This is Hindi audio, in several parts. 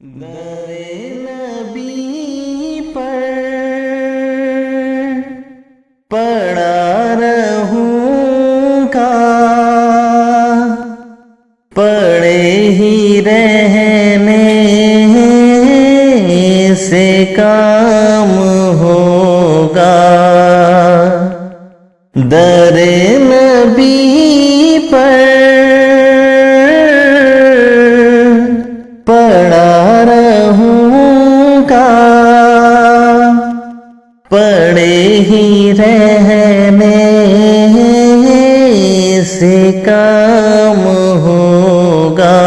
दरे नबी पर पड़ा रहूंगा, पड़े ही रहने से काम होगा। दरे नबी पर पड़ा रहूंगा, पड़े ही रहने से काम होगा।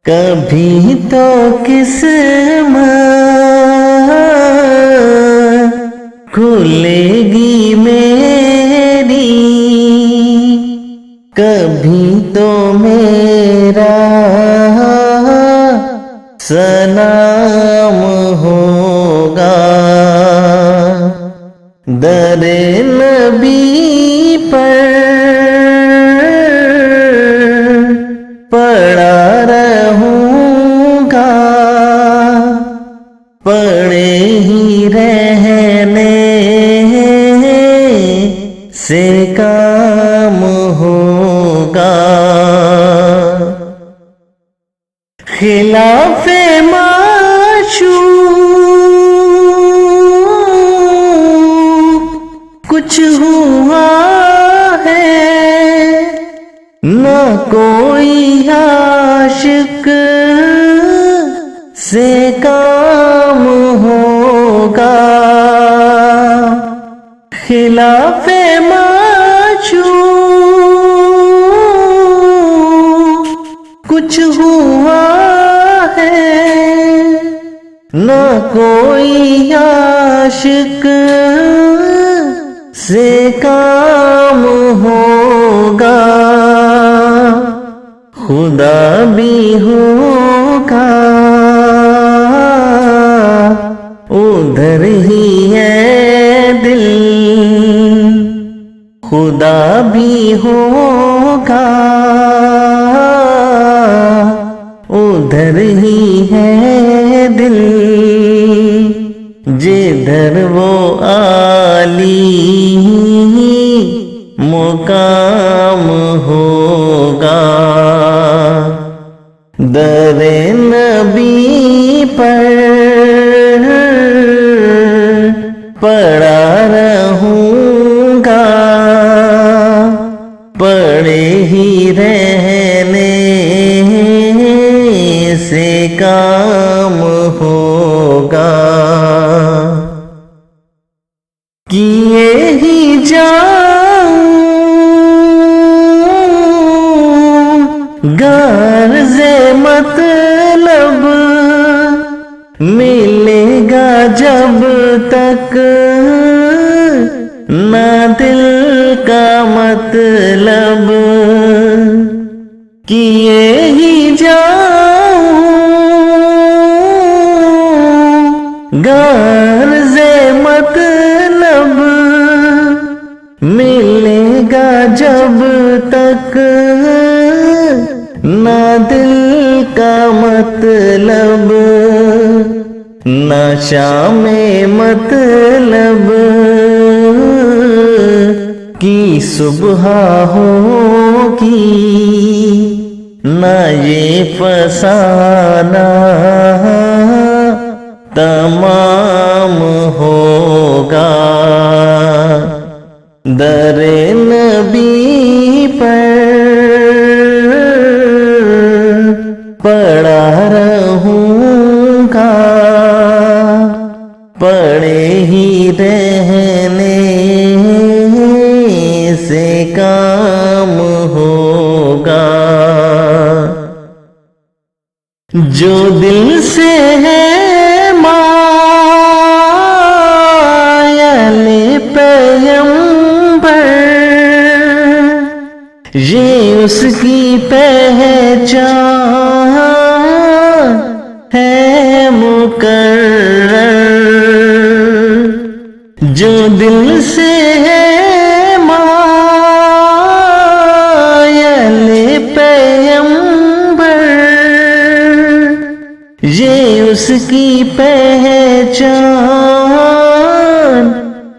कभी तो किस्मत खुलेगी मेरी, कभी तो मेरा सलाम होगा। दरे नबी पर पड़ा रहूंगा, पड़े ही रहने से काम होगा। खिलाफे माशूक कुछ हुआ है, न कोई आशिक से काम होगा। खिलाफे माशूक कुछ हुआ है, न कोई आशिक से काम होगा। खुदा भी होगा उधर ही है दिल, खुदा भी होगा उधर ही है दिल। जिधर वो आली मुकाम होगा। दरे नबी पर पड़ा रहूंगा, पड़े ही रहने से काम होगा। किए ही जाऊं गर्ज़े मतलब, मिलेगा जब तक ना दिल का मतलब। किए ही जाऊं गर्ज़े मतलब, मिलेगा जब तक ना दिल का मतलब। नशा में मतलब की सुबह होगी, ना ये फसाना तमाम होगा। दरे नबी पर पड़ा रहूंगा, पड़े ही रहने से काम होगा। जो दिल से है मायाले पैगंबर, ये उसकी पहचान है मुकर्रर। जो दिल से है मायाले पैगंबर, उसकी पहचान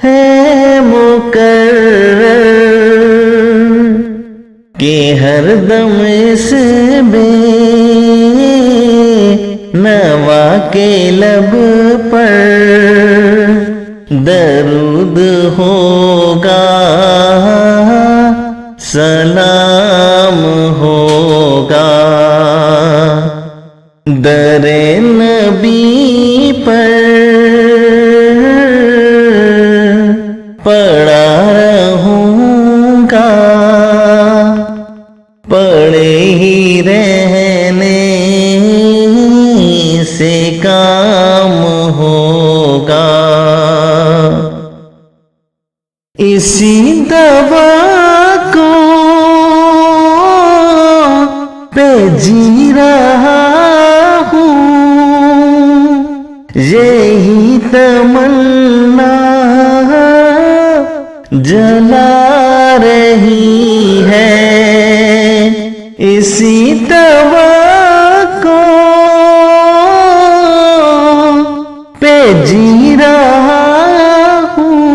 है मुकर्रर कि हर दम इस बेनवा के लब पर दरूद होगा, सलाम होगा। दरे नबी पर पड़ा रहूंगा, पड़े ही रहने से काम होगा। इसी दवा को पे जी रहा हूँ, यही तमन्ना जला रही है। इसी दवा को पे जी रहा हूँ,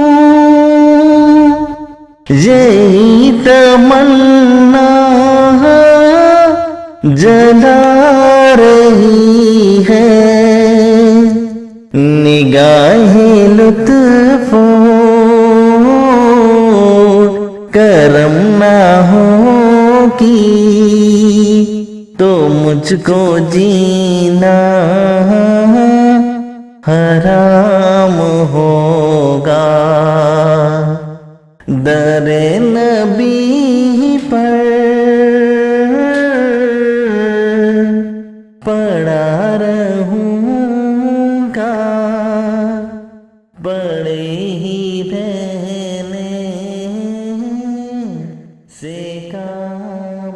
यही तमन्ना जला रही है। निगाहे लुत्फ़ो करम ना होगी तो मुझको जीना हराम होगा। दरे नबी पर पड़ा रहूंगा, पड़े ही रहने से काम